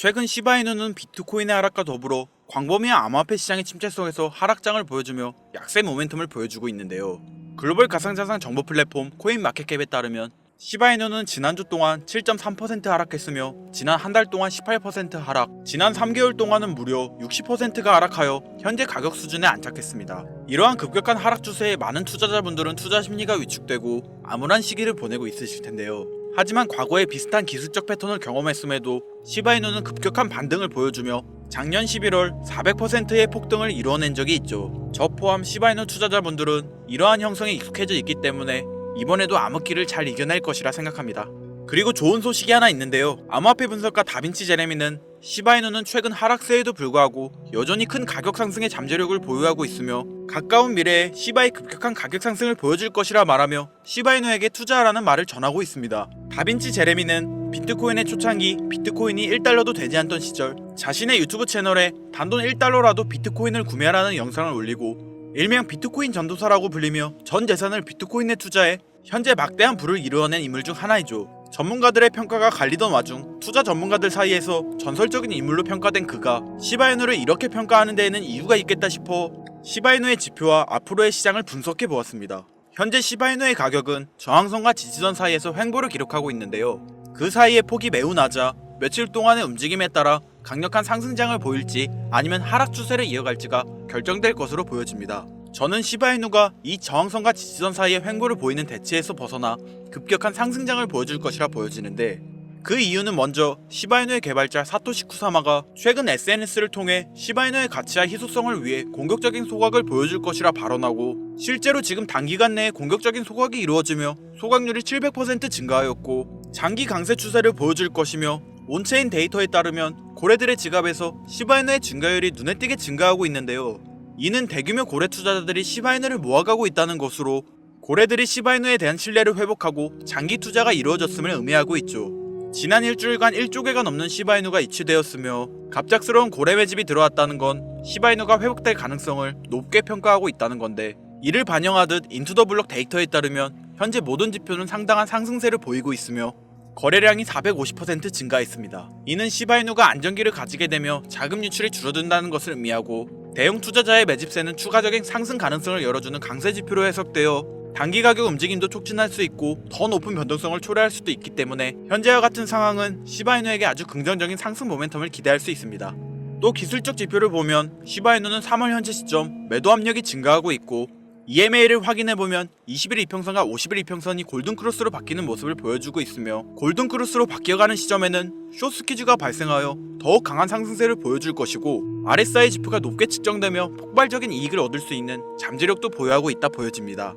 최근 시바이누는 비트코인의 하락과 더불어 광범위한 암호화폐 시장의 침체 속에서 하락장을 보여주며 약세 모멘텀을 보여주고 있는데요. 글로벌 가상자산 정보 플랫폼 코인마켓캡에 따르면 시바이누는 지난주 동안 7.3% 하락했으며 지난 한 달 동안 18% 하락, 지난 3개월 동안은 무려 60%가 하락하여 현재 가격 수준에 안착했습니다. 이러한 급격한 하락 추세에 많은 투자자분들은 투자 심리가 위축되고 암울한 시기를 보내고 있으실 텐데요. 하지만 과거에 비슷한 기술적 패턴을 경험했음에도 시바이누는 급격한 반등을 보여주며 작년 11월 400%의 폭등을 이루어낸 적이 있죠. 저 포함 시바이누 투자자분들은 이러한 형성에 익숙해져 있기 때문에 이번에도 암흑기를 잘 이겨낼 것이라 생각합니다. 그리고 좋은 소식이 하나 있는데요. 암호화폐 분석가 다빈치 제레미는 시바이누는 최근 하락세에도 불구하고 여전히 큰 가격 상승의 잠재력을 보유하고 있으며 가까운 미래에 시바의 급격한 가격 상승을 보여줄 것이라 말하며 시바이누에게 투자하라는 말을 전하고 있습니다. 다빈치 제레미는 비트코인의 초창기 비트코인이 1달러도 되지 않던 시절 자신의 유튜브 채널에 단돈 1달러라도 비트코인을 구매하라는 영상을 올리고 일명 비트코인 전도사라고 불리며 전 재산을 비트코인에 투자해 현재 막대한 부를 이루어낸 인물 중 하나이죠. 전문가들의 평가가 갈리던 와중 투자 전문가들 사이에서 전설적인 인물로 평가된 그가 시바이누를 이렇게 평가하는 데에는 이유가 있겠다 싶어 시바이누의 지표와 앞으로의 시장을 분석해 보았습니다. 현재 시바이누의 가격은 저항선과 지지선 사이에서 횡보를 기록하고 있는데요. 그 사이의 폭이 매우 낮아 며칠 동안의 움직임에 따라 강력한 상승장을 보일지 아니면 하락 추세를 이어갈지가 결정될 것으로 보여집니다. 저는 시바이누가 이 저항선과 지지선 사이의 횡보를 보이는 대치에서 벗어나 급격한 상승장을 보여줄 것이라 보여지는데 그 이유는 먼저 시바이누의 개발자 사토시 쿠사마가 최근 SNS를 통해 시바이누의 가치와 희소성을 위해 공격적인 소각을 보여줄 것이라 발언하고 실제로 지금 단기간 내에 공격적인 소각이 이루어지며 소각률이 700% 증가하였고 장기 강세 추세를 보여줄 것이며 온체인 데이터에 따르면 고래들의 지갑에서 시바이누의 증가율이 눈에 띄게 증가하고 있는데요. 이는 대규모 고래 투자자들이 시바이누를 모아가고 있다는 것으로 고래들이 시바이누에 대한 신뢰를 회복하고 장기 투자가 이루어졌음을 의미하고 있죠. 지난 일주일간 1조 개가 넘는 시바이누가 이취되었으며 갑작스러운 고래 매집이 들어왔다는 건 시바이누가 회복될 가능성을 높게 평가하고 있다는 건데 이를 반영하듯 인투더블록 데이터에 따르면 현재 모든 지표는 상당한 상승세를 보이고 있으며 거래량이 450% 증가했습니다. 이는 시바이누가 안정기를 가지게 되며 자금 유출이 줄어든다는 것을 의미하고 대형 투자자의 매집세는 추가적인 상승 가능성을 열어주는 강세 지표로 해석되어 단기 가격 움직임도 촉진할 수 있고 더 높은 변동성을 초래할 수도 있기 때문에 현재와 같은 상황은 시바이누에게 아주 긍정적인 상승 모멘텀을 기대할 수 있습니다. 또 기술적 지표를 보면 시바이누는 3월 현재 시점 매도 압력이 증가하고 있고 EMA를 확인해보면 20일 이평선과 50일 이평선이 골든크로스로 바뀌는 모습을 보여주고 있으며 골든크로스로 바뀌어가는 시점에는 숏스퀴즈가 발생하여 더욱 강한 상승세를 보여줄 것이고 RSI 지표가 높게 측정되며 폭발적인 이익을 얻을 수 있는 잠재력도 보유하고 있다 보여집니다.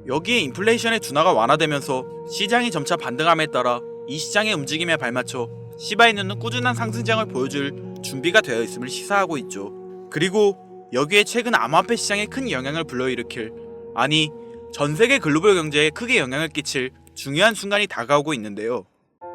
여기에 인플레이션의 둔화가 완화되면서 시장이 점차 반등함에 따라 이 시장의 움직임에 발맞춰 시바이누는 꾸준한 상승장을 보여줄 준비가 되어 있음을 시사하고 있죠. 그리고 여기에 최근 암호화폐 시장에 큰 영향을 불러일으킬 아니 전세계 글로벌 경제에 크게 영향을 끼칠 중요한 순간이 다가오고 있는데요.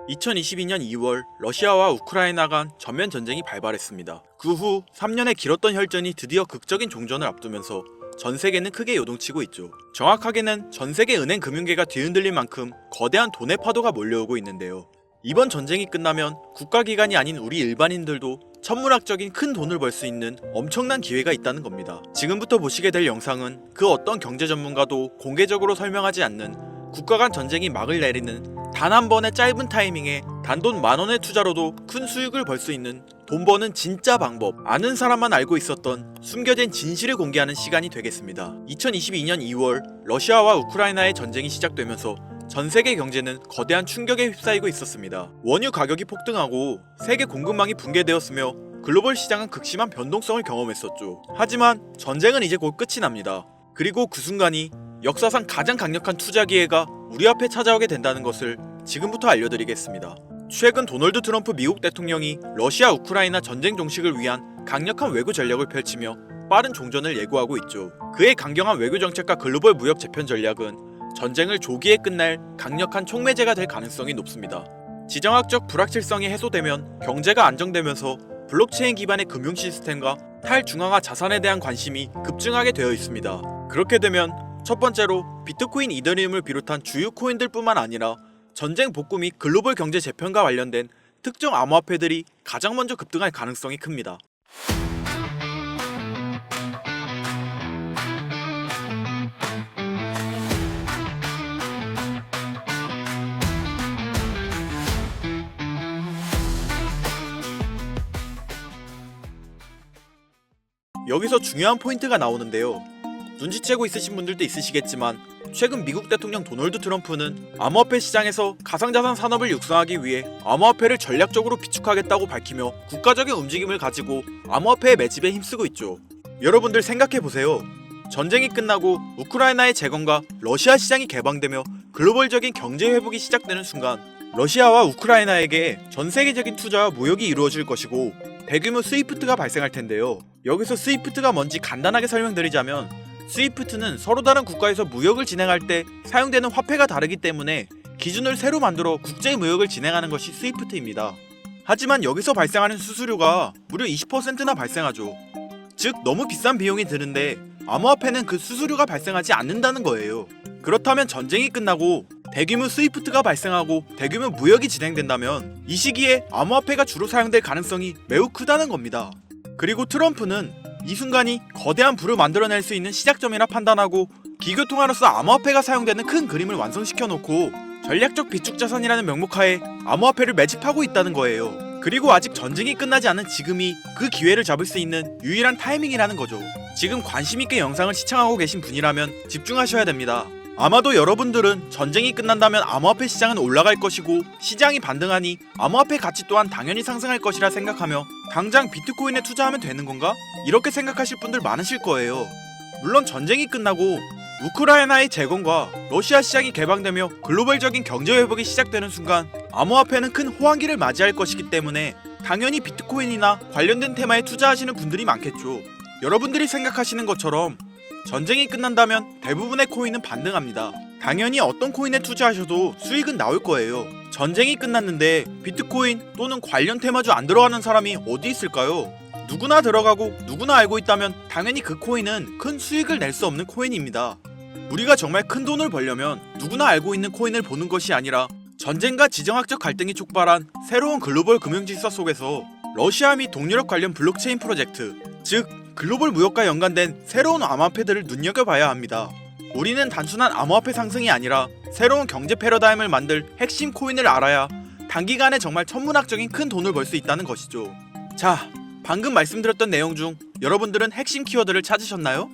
2022년 2월 러시아와 우크라이나 간 전면 전쟁이 발발했습니다. 그 후 3년의 길었던 혈전이 드디어 극적인 종전을 앞두면서 전 세계는 크게 요동치고 있죠. 정확하게는 전 세계 은행 금융계가 뒤흔들릴 만큼 거대한 돈의 파도가 몰려오고 있는데요. 이번 전쟁이 끝나면 국가기관이 아닌 우리 일반인들도 천문학적인 큰 돈을 벌 수 있는 엄청난 기회가 있다는 겁니다. 지금부터 보시게 될 영상은 그 어떤 경제 전문가도 공개적으로 설명하지 않는 국가 간 전쟁이 막을 내리는 단 한 번의 짧은 타이밍에 단돈 10,000원의 투자로도 큰 수익을 벌 수 있는 돈 버는 진짜 방법, 아는 사람만 알고 있었던 숨겨진 진실을 공개하는 시간이 되겠습니다. 2022년 2월 러시아와 우크라이나의 전쟁이 시작되면서 전 세계 경제는 거대한 충격에 휩싸이고 있었습니다. 원유 가격이 폭등하고 세계 공급망이 붕괴되었으며 글로벌 시장은 극심한 변동성을 경험했었죠. 하지만 전쟁은 이제 곧 끝이 납니다. 그리고 그 순간이 역사상 가장 강력한 투자 기회가 우리 앞에 찾아오게 된다는 것을 지금부터 알려드리겠습니다. 최근 도널드 트럼프 미국 대통령이 러시아 우크라이나 전쟁 종식을 위한 강력한 외교 전략을 펼치며 빠른 종전을 예고하고 있죠. 그의 강경한 외교 정책과 글로벌 무역 재편 전략은 전쟁을 조기에 끝낼 강력한 촉매제가 될 가능성이 높습니다. 지정학적 불확실성이 해소되면 경제가 안정되면서 블록체인 기반의 금융 시스템과 탈중앙화 자산에 대한 관심이 급증하게 되어 있습니다. 그렇게 되면 첫 번째로 비트코인, 이더리움을 비롯한 주요 코인들뿐만 아니라 전쟁 복구 및 글로벌 경제 재편과 관련된 특정 암호화폐들이 가장 먼저 급등할 가능성이 큽니다. 여기서 중요한 포인트가 나오는데요. 눈치채고 있으신 분들도 있으시겠지만 최근 미국 대통령 도널드 트럼프는 암호화폐 시장에서 가상자산 산업을 육성하기 위해 암호화폐를 전략적으로 비축하겠다고 밝히며 국가적인 움직임을 가지고 암호화폐의 매집에 힘쓰고 있죠. 여러분들 생각해보세요. 전쟁이 끝나고 우크라이나의 재건과 러시아 시장이 개방되며 글로벌적인 경제 회복이 시작되는 순간 러시아와 우크라이나에게 전 세계적인 투자와 무역이 이루어질 것이고 대규모 스위프트가 발생할 텐데요. 여기서 스위프트가 뭔지 간단하게 설명드리자면 스위프트는 서로 다른 국가에서 무역을 진행할 때 사용되는 화폐가 다르기 때문에 기준을 새로 만들어 국제 무역을 진행하는 것이 스위프트입니다. 하지만 여기서 발생하는 수수료가 무려 20%나 발생하죠. 즉 너무 비싼 비용이 드는데 암호화폐는 그 수수료가 발생하지 않는다는 거예요. 그렇다면 전쟁이 끝나고 대규모 스위프트가 발생하고 대규모 무역이 진행된다면 이 시기에 암호화폐가 주로 사용될 가능성이 매우 크다는 겁니다. 그리고 트럼프는 이 순간이 거대한 부를 만들어낼 수 있는 시작점이라 판단하고 기교통화로서 암호화폐가 사용되는 큰 그림을 완성시켜 놓고 전략적 비축자산이라는 명목하에 암호화폐를 매집하고 있다는 거예요. 그리고 아직 전쟁이 끝나지 않은 지금이 그 기회를 잡을 수 있는 유일한 타이밍이라는 거죠. 지금 관심있게 영상을 시청하고 계신 분이라면 집중하셔야 됩니다. 아마도 여러분들은 전쟁이 끝난다면 암호화폐 시장은 올라갈 것이고 시장이 반등하니 암호화폐 가치 또한 당연히 상승할 것이라 생각하며 당장 비트코인에 투자하면 되는 건가? 이렇게 생각하실 분들 많으실 거예요. 물론 전쟁이 끝나고 우크라이나의 재건과 러시아 시장이 개방되며 글로벌적인 경제 회복이 시작되는 순간 암호화폐는 큰 호황기를 맞이할 것이기 때문에 당연히 비트코인이나 관련된 테마에 투자하시는 분들이 많겠죠. 여러분들이 생각하시는 것처럼 전쟁이 끝난다면 대부분의 코인은 반등합니다. 당연히 어떤 코인에 투자하셔도 수익은 나올 거예요. 전쟁이 끝났는데 비트코인 또는 관련 테마주 안 들어가는 사람이 어디 있을까요? 누구나 들어가고 누구나 알고 있다면 당연히 그 코인은 큰 수익을 낼 수 없는 코인입니다. 우리가 정말 큰 돈을 벌려면 누구나 알고 있는 코인을 보는 것이 아니라 전쟁과 지정학적 갈등이 촉발한 새로운 글로벌 금융질서 속에서 러시아 및 동유럽 관련 블록체인 프로젝트, 즉 글로벌 무역과 연관된 새로운 암호화폐들을 눈여겨봐야 합니다. 우리는 단순한 암호화폐 상승이 아니라 새로운 경제 패러다임을 만들 핵심 코인을 알아야 단기간에 정말 천문학적인 큰 돈을 벌 수 있다는 것이죠. 자, 방금 말씀드렸던 내용 중 여러분들은 핵심 키워드를 찾으셨나요?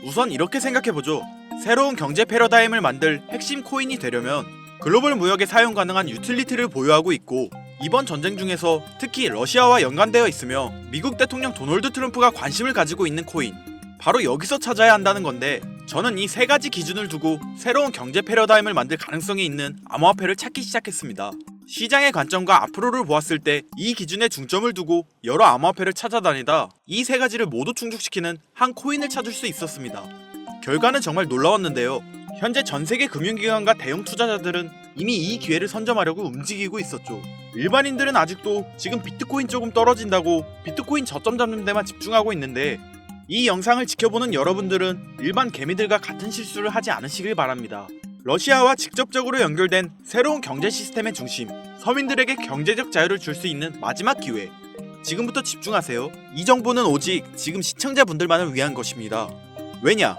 우선 이렇게 생각해보죠. 새로운 경제 패러다임을 만들 핵심 코인이 되려면 글로벌 무역에 사용 가능한 유틸리티를 보유하고 있고 이번 전쟁 중에서 특히 러시아와 연관되어 있으며 미국 대통령 도널드 트럼프가 관심을 가지고 있는 코인, 바로 여기서 찾아야 한다는 건데 저는 이 세 가지 기준을 두고 새로운 경제 패러다임을 만들 가능성이 있는 암호화폐를 찾기 시작했습니다. 시장의 관점과 앞으로를 보았을 때 이 기준에 중점을 두고 여러 암호화폐를 찾아다니다 이 세 가지를 모두 충족시키는 한 코인을 찾을 수 있었습니다. 결과는 정말 놀라웠는데요. 현재 전세계 금융기관과 대형 투자자들은 이미 이 기회를 선점하려고 움직이고 있었죠. 일반인들은 아직도 지금 비트코인 조금 떨어진다고 비트코인 저점 잡는 데만 집중하고 있는데 이 영상을 지켜보는 여러분들은 일반 개미들과 같은 실수를 하지 않으시길 바랍니다. 러시아와 직접적으로 연결된 새로운 경제 시스템의 중심, 서민들에게 경제적 자유를 줄 수 있는 마지막 기회. 지금부터 집중하세요. 이 정보는 오직 지금 시청자분들만을 위한 것입니다. 왜냐?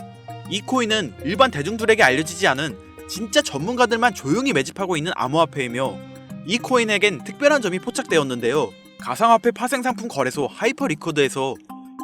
이 코인은 일반 대중들에게 알려지지 않은 진짜 전문가들만 조용히 매집하고 있는 암호화폐이며 이 코인에겐 특별한 점이 포착되었는데요. 가상화폐 파생상품 거래소 하이퍼리코드에서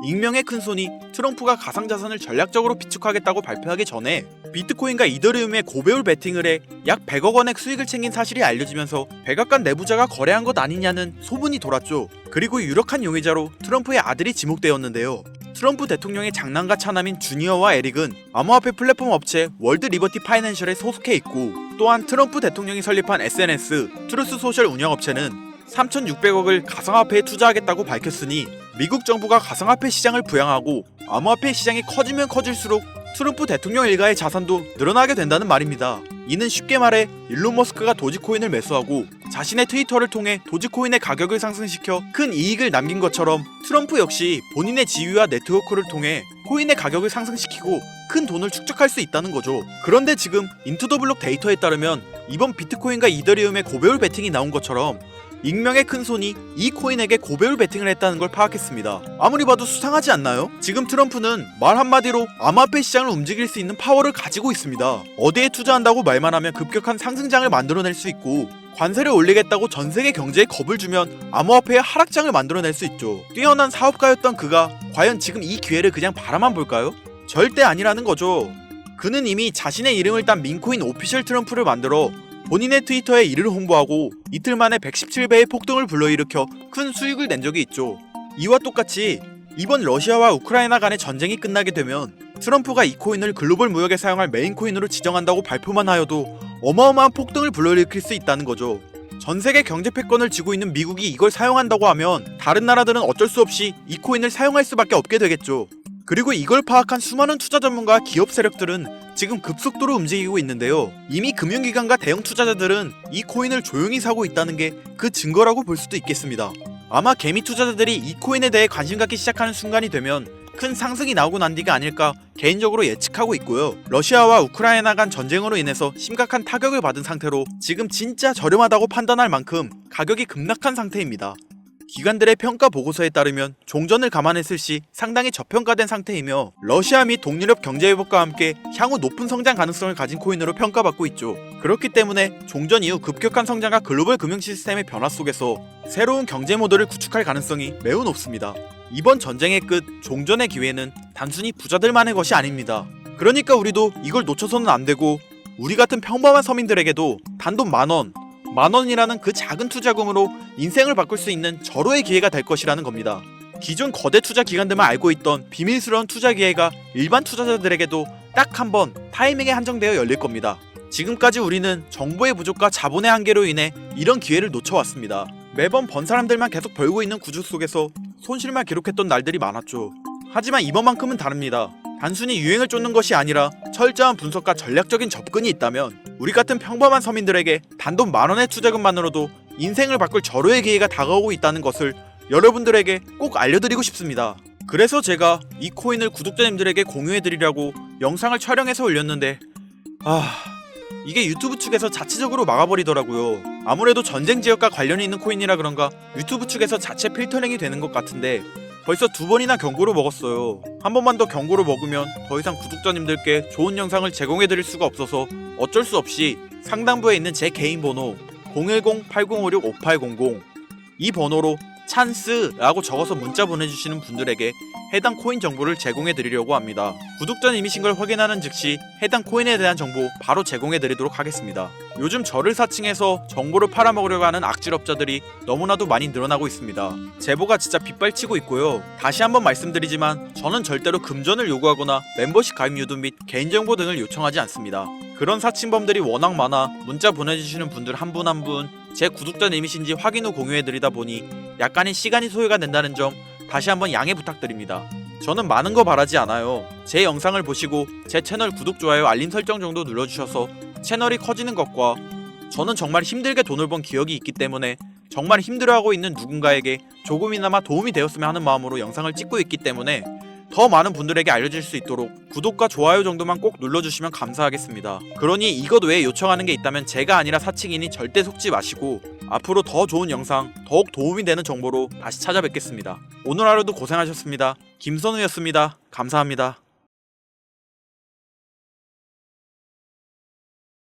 익명의 큰손이 트럼프가 가상자산을 전략적으로 비축하겠다고 발표하기 전에 비트코인과 이더리움에 고배율 베팅을 해 약 100억 원의 수익을 챙긴 사실이 알려지면서 백악관 내부자가 거래한 것 아니냐는 소문이 돌았죠. 그리고 유력한 용의자로 트럼프의 아들이 지목되었는데요. 트럼프 대통령의 장남과 차남인 주니어와 에릭은 암호화폐 플랫폼 업체 월드 리버티 파이낸셜에 소속해 있고 또한 트럼프 대통령이 설립한 SNS 트루스 소셜 운영업체는 3,600억을 가상화폐에 투자하겠다고 밝혔으니 미국 정부가 가상화폐 시장을 부양하고 암호화폐 시장이 커지면 커질수록 트럼프 대통령 일가의 자산도 늘어나게 된다는 말입니다. 이는 쉽게 말해 일론 머스크가 도지코인을 매수하고 자신의 트위터를 통해 도지코인의 가격을 상승시켜 큰 이익을 남긴 것처럼 트럼프 역시 본인의 지위와 네트워크를 통해 코인의 가격을 상승시키고 큰 돈을 축적할 수 있다는 거죠. 그런데 지금 인투더블록 데이터에 따르면 이번 비트코인과 이더리움의 고배율 베팅이 나온 것처럼 익명의 큰손이 이 코인에게 고배율 베팅을 했다는 걸 파악했습니다. 아무리 봐도 수상하지 않나요? 지금 트럼프는 말 한마디로 암호화폐 시장을 움직일 수 있는 파워를 가지고 있습니다. 어디에 투자한다고 말만 하면 급격한 상승장을 만들어낼 수 있고, 관세를 올리겠다고 전세계 경제에 겁을 주면 암호화폐의 하락장을 만들어낼 수 있죠. 뛰어난 사업가였던 그가 과연 지금 이 기회를 그냥 바라만 볼까요? 절대 아니라는 거죠. 그는 이미 자신의 이름을 딴 민코인 오피셜 트럼프를 만들어 본인의 트위터에 이를 홍보하고 이틀 만에 117배의 폭등을 불러일으켜 큰 수익을 낸 적이 있죠. 이와 똑같이 이번 러시아와 우크라이나 간의 전쟁이 끝나게 되면 트럼프가 이 코인을 글로벌 무역에 사용할 메인 코인으로 지정한다고 발표만 하여도 어마어마한 폭등을 불러일으킬 수 있다는 거죠. 전세계 경제 패권을 쥐고 있는 미국이 이걸 사용한다고 하면 다른 나라들은 어쩔 수 없이 이 코인을 사용할 수밖에 없게 되겠죠. 그리고 이걸 파악한 수많은 투자 전문가와 기업 세력들은 지금 급속도로 움직이고 있는데요. 이미 금융기관과 대형 투자자들은 이 코인을 조용히 사고 있다는 게 그 증거라고 볼 수도 있겠습니다. 아마 개미 투자자들이 이 코인에 대해 관심 갖기 시작하는 순간이 되면 큰 상승이 나오고 난 뒤가 아닐까 개인적으로 예측하고 있고요. 러시아와 우크라이나 간 전쟁으로 인해서 심각한 타격을 받은 상태로 지금 진짜 저렴하다고 판단할 만큼 가격이 급락한 상태입니다. 기관들의 평가 보고서에 따르면 종전을 감안했을 시 상당히 저평가된 상태이며 러시아 및 동유럽 경제회복과 함께 향후 높은 성장 가능성을 가진 코인으로 평가받고 있죠. 그렇기 때문에 종전 이후 급격한 성장과 글로벌 금융 시스템의 변화 속에서 새로운 경제 모델을 구축할 가능성이 매우 높습니다. 이번 전쟁의 끝, 종전의 기회는 단순히 부자들만의 것이 아닙니다. 그러니까 우리도 이걸 놓쳐서는 안 되고, 우리 같은 평범한 서민들에게도 단돈 만원이라는 그 작은 투자금으로 인생을 바꿀 수 있는 절호의 기회가 될 것이라는 겁니다. 기존 거대 투자 기관들만 알고 있던 비밀스러운 투자 기회가 일반 투자자들에게도 딱 한 번 타이밍에 한정되어 열릴 겁니다. 지금까지 우리는 정보의 부족과 자본의 한계로 인해 이런 기회를 놓쳐왔습니다. 매번 번 사람들만 계속 벌고 있는 구조 속에서 손실만 기록했던 날들이 많았죠. 하지만 이번만큼은 다릅니다. 단순히 유행을 쫓는 것이 아니라 철저한 분석과 전략적인 접근이 있다면 우리 같은 평범한 서민들에게 단돈 만원의 투자금만으로도 인생을 바꿀 절호의 기회가 다가오고 있다는 것을 여러분들에게 꼭 알려드리고 싶습니다. 그래서 제가 이 코인을 구독자님들에게 공유해드리려고 영상을 촬영해서 올렸는데 이게 유튜브 측에서 자체적으로 막아버리더라고요. 아무래도 전쟁 지역과 관련이 있는 코인이라 그런가 유튜브 측에서 자체 필터링이 되는 것 같은데 벌써 2번이나 경고를 먹었어요. 한 번만 더 경고를 먹으면 더 이상 구독자님들께 좋은 영상을 제공해드릴 수가 없어서 어쩔 수 없이 상단부에 있는 제 개인 번호 010-8056-5800 이 번호로 찬스라고 적어서 문자 보내주시는 분들에게 해당 코인 정보를 제공해드리려고 합니다. 구독자님이신 걸 확인하는 즉시 해당 코인에 대한 정보 바로 제공해드리도록 하겠습니다. 요즘 저를 사칭해서 정보를 팔아먹으려고 하는 악질업자들이 너무나도 많이 늘어나고 있습니다. 제보가 진짜 빗발치고 있고요. 다시 한번 말씀드리지만 저는 절대로 금전을 요구하거나 멤버십 가입 유도 및 개인정보 등을 요청하지 않습니다. 그런 사칭범들이 워낙 많아 문자 보내주시는 분들 한 분 한 분 제 구독자님이신지 확인 후 공유해드리다 보니 약간의 시간이 소요가 된다는 점 다시 한번 양해 부탁드립니다. 저는 많은 거 바라지 않아요. 제 영상을 보시고 제 채널 구독, 좋아요, 알림 설정 정도 눌러주셔서 채널이 커지는 것과 저는 정말 힘들게 돈을 번 기억이 있기 때문에 정말 힘들어하고 있는 누군가에게 조금이나마 도움이 되었으면 하는 마음으로 영상을 찍고 있기 때문에 더 많은 분들에게 알려질 수 있도록 구독과 좋아요 정도만 꼭 눌러주시면 감사하겠습니다. 그러니 이것 외에 요청하는 게 있다면 제가 아니라 사칭이니 절대 속지 마시고 앞으로 더 좋은 영상, 더욱 도움이 되는 정보로 다시 찾아뵙겠습니다. 오늘 하루도 고생하셨습니다. 김선우였습니다. 감사합니다.